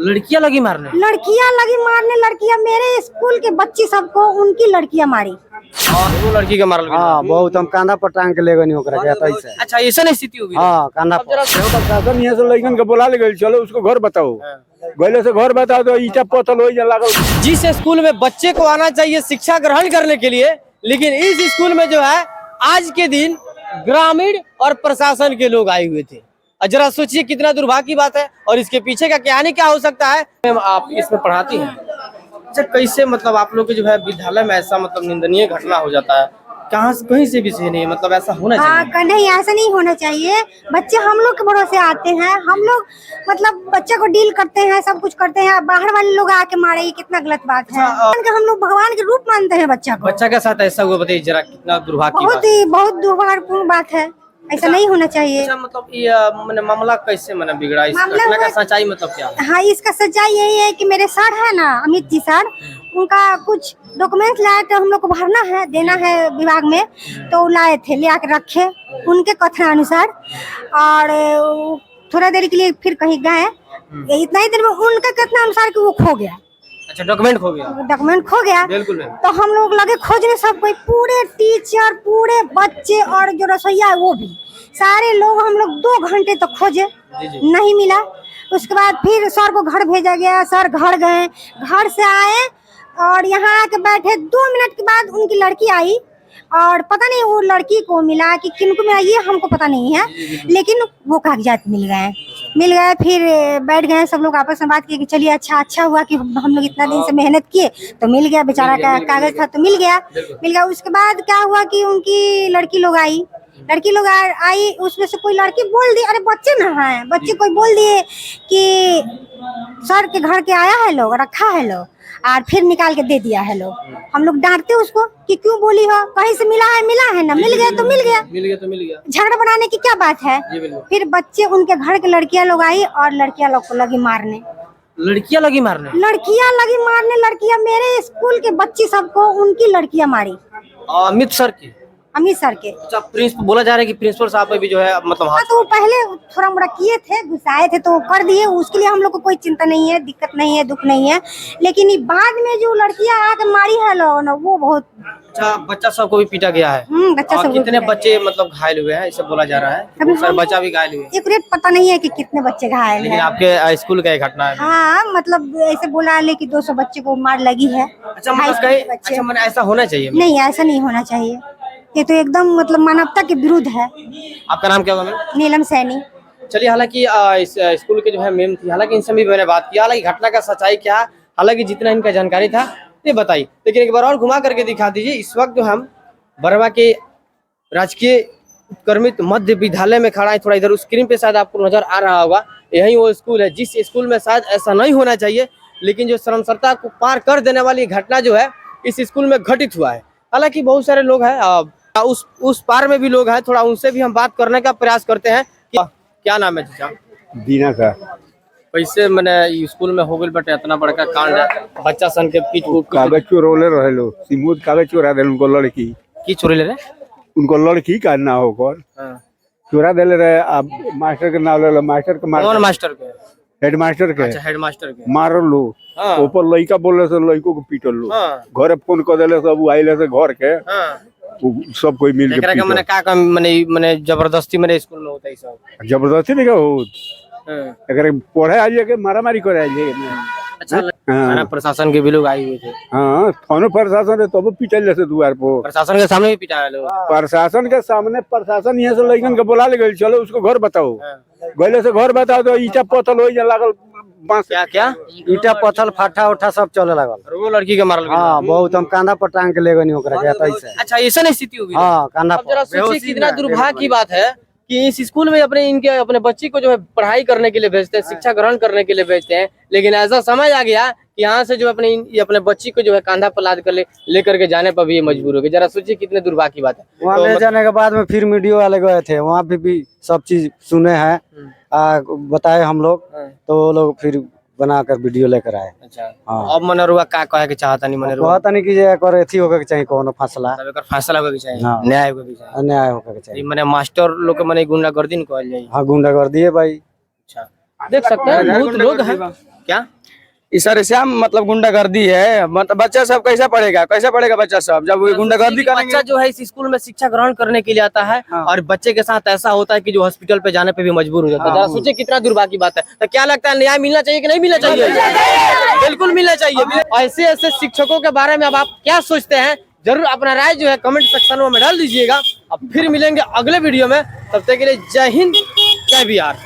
लड़कियां लगी मारने? लड़कियां मेरे स्कूल के बच्ची सबको उनकी लड़कियां मारी। और वो लड़की का मारल? हाँ बहुत, हम कांधा पर टांग के ले गए ओकरा के ऐसे। अच्छा ऐसा स्थिति होगी? हाँ कांधा पर। शासन यहाँ से लड़कन के बोला ले गए, चलो उसको घर बताओ। गले से घर बताओ तो ईटा पत्थर हो लागल। जिस स्कूल में बच्चे को आना चाहिए शिक्षा ग्रहण करने के लिए, लेकिन इस स्कूल में जो है आज के दिन ग्रामीण और प्रशासन के लोग आए हुए थे। जरा सोचिए कितना दुर्भाग्य की बात है और इसके पीछे का कहानी क्या हो सकता है। आप इसमें पढ़ाती हैं? अच्छा कैसे मतलब आप लोग के जो है विद्यालय में ऐसा मतलब निंदनीय घटना हो जाता है? कहीं से भी सही नहीं, मतलब ऐसा होना चाहिए? नहीं ऐसा नहीं होना चाहिए। बच्चे हम लोग के भरोसे आते हैं, हम लोग मतलब बच्चे को डील करते हैं, सब कुछ करते हैं। बाहर वाले लोग आके मारे, ये कितना गलत बात है। हम लोग भगवान के रूप मानते हैं बच्चा को। बच्चा के साथ ऐसा हुआ, बताइए जरा कितना दुर्भाग्य। बहुत दुर्भाग्यपूर्ण बात है, ऐसा नहीं होना चाहिए। अच्छा मतलब ये मामला कैसे बिगड़ा, इस घटना का सच्चाई मतलब क्या है? हाँ इसका सच्चाई यही है कि मेरे सर है ना अमित जी सर, उनका कुछ डॉक्यूमेंट लाए थे, हम लोग को भरना है, देना है विभाग में, तो लाए थे, ले आकर रखे उनके कथनानुसार। और थोड़ा देर के लिए फिर कहीं गए, इतना ही देर में उनके कथनानुसार कि वो खो गया। अच्छा डॉक्यूमेंट खो गया? डॉक्यूमेंट खो गया बिल्कुल। तो हम लोग लगे खोजने, सब कोई, पूरे टीचर, पूरे बच्चे और जो रसोईया है वो भी, सारे लोग हम लोग 2 घंटे तक खोजे, नहीं मिला। उसके बाद फिर सर को घर भेजा गया, सर घर गए, घर से आए और यहाँ आके बैठे। 2 मिनट के बाद उनकी लड़की आई और पता नहीं वो लड़की को मिला कि किनको मिला ये हमको पता नहीं है, लेकिन वो कागजात मिल गए। फिर बैठ गए सब लोग, आपस में बात किए कि चलिए अच्छा हुआ कि हम लोग इतना दिन से मेहनत किए तो मिल गया, बेचारा का कागज था तो मिल गया। उसके बाद क्या हुआ कि उनकी लड़की लोग आई, उसमें से कोई लड़की बोल दी, अरे बच्चे ना है, बच्चे कोई बोल दिए कि सर के घर के आया है लोग, रखा है लोग, और फिर निकाल के दे दिया है लोग। हम लोग डांटते उसको कि क्यों बोली हो, कहीं से मिला है ना, मिल गया तो मिल गया, झगड़ा बनाने की क्या बात है। फिर बच्चे उनके घर के लड़कियां लोग आई और लड़कियां लोग को लगी मारने। लड़कियां मेरे स्कूल के बच्ची सबको उनकी लड़कियां मारी। अमित सर के। अच्छा प्रिंसिपल बोला जा रहा है कि प्रिंसिपल साहब पे भी जो है मतलब हाँ, तो वो पहले थोड़ा मोड़ा किए थे, गुस्साए थे तो कर दिए, उसके लिए हम लोग को कोई चिंता नहीं है, दिक्कत नहीं है, दुख नहीं है। लेकिन बाद में जो लड़कियां आके मारी है लोग ना, वो बहुत। अच्छा बच्चा सबको भी पीटा गया है? बच्चा सब। कितने बच्चे मतलब घायल हुए हैं, इसे बोला जा रहा है? बहुत बच्चा भी घायल हुए? एक रेट पता नहीं है कि कितने बच्चे घायल लेकिन आपके स्कूल का एक घटना है। हाँ मतलब ऐसे बोला ले कि 200 बच्चे को मार लगी है। अच्छा मतलब ऐसा होना चाहिए? नहीं ऐसा नहीं होना चाहिए, ये तो एकदम मतलब मानवता के विरुद्ध है। आपका नाम क्या होगा मैम? नीलम सैनी। चलिए हालांकि इस स्कूल के जो है मैम थी, हालांकि इनसे भी मैंने बात की, हालांकि घटना का सच्चाई क्या, हालांकि जितना इनका जानकारी था ये बताई, लेकिन एक बार और घुमा करके दिखा दीजिए। इस वक्त जो हम बरवा के राजकीय उत्क्रमित मध्य विद्यालय में खड़ा है, थोड़ा इधर स्क्रीन पे शायद आपको नजर आ रहा होगा, यही वो स्कूल है जिस स्कूल में शायद ऐसा नहीं होना चाहिए, लेकिन जो शर्मसारता को पार कर देने वाली घटना जो है इस स्कूल में घटित हुआ है। हालांकि बहुत सारे लोग हैं, उस पार में भी लोग हैं, थोड़ा उनसे भी हम बात करने का प्रयास करते हैं। क्या नाम है चाचा? दीना का। कैसे मैंने स्कूल में हो गई बट इतना बड़का कांड है, बच्चा सन के कागज चोरोले रहे लो, सिमूद कागज चोरा दे उनको, लड़की की चोरी ले रहे उनको, लड़की का ना होकर चोरा दे रहे। अब मास्टर के नाम ले, मास्टर के मास्टर के हेडमास्टर के। अच्छा हेडमास्टर के मारल लो, ऊपर लड़का बोले से लड़को को पीटल लो, घरे फोन कर देले सब आइले से घर के, सब कोई मिल के मने जबरदस्ती मेरे स्कूल में होता है सब? जबरदस्ती नहीं होत, अगर पढ़े आ जाए मारामारी करे आ जाए। अच्छा थाना प्रशासन के भी लोग आए हुए थे? हाँ थाना प्रशासन है तब पिटल जैसे द्वार पर, प्रशासन के सामने भी पिटाया लोग? प्रशासन के सामने, प्रशासन यहाँ से लड़कन के बोला ले गए, चलो उसको घर बताओ। गले से घर बताओ तो ईटा पत्थर हो लागल, क्या ईटा पत्थर फाटा उठा सब चले लागल। वो लड़की के मारल? हाँ बहुत, हम कांधा पर टांग के ले गए ओकरा के ऐसे। अच्छा ऐसा स्थिति होगी? हाँ कांधा पर। सोचिए कितना दुर्भाग्य की बात है कि इस स्कूल में अपने बच्ची को जो है पढ़ाई करने के लिए भेजते हैं, शिक्षा ग्रहण करने के लिए भेजते हैं, लेकिन ऐसा समझ आ गया कि यहाँ से जो अपने बच्ची को जो है कांधा पर लाद कर लेकर के जाने पर भी ये मजबूर हो गए। जरा सोचिए कितने दुर्भाग्य की बात है। वहाँ ले जाने के बाद में फिर मीडिया वाले गए थे, वहाँ भी सब चीज सुने हैं, बताए हम लोग, तो वो लोग फिर बनाकर वीडियो लेकर आए। अच्छा हाँ। अब मनरुआ का कहे के चाहता नहीं? कहता नहीं कि जे कर एथी होके चाहिए, कोनो फैसला होके के चाहिए, न्याय होके के चाहिए, न्याय होके के चाहिए। माने मास्टर लोग के गुंडागर्दी कहल जाए। हाँ गुंडागर्दी है भाई। अच्छा देख सकते हैं बहुत लोग हैं क्या इस तरह से हम मतलब गुंडागर्दी है, मतलब बच्चा सब कैसा पढ़ेगा बच्चा सब जब वो गुंडागर्दी करेंगे। बच्चा जो है इस स्कूल में शिक्षा ग्रहण करने के लिए आता है और बच्चे के साथ ऐसा होता है कि जो हॉस्पिटल पे जाने पे भी मजबूर हो जाता है। जरा सोचिए कितना दुर्भाग्य की बात है। तो क्या लगता है न्याय मिलना चाहिए कि नहीं मिलना चाहिए? बिल्कुल मिलना चाहिए। ऐसे ऐसे शिक्षकों के बारे में अब आप क्या सोचते हैं, जरूर अपना राय जो है कमेंट सेक्शन में डाल दीजिएगा। अब फिर मिलेंगे अगले वीडियो में, तब तक के लिए जय हिंद जय बिहार।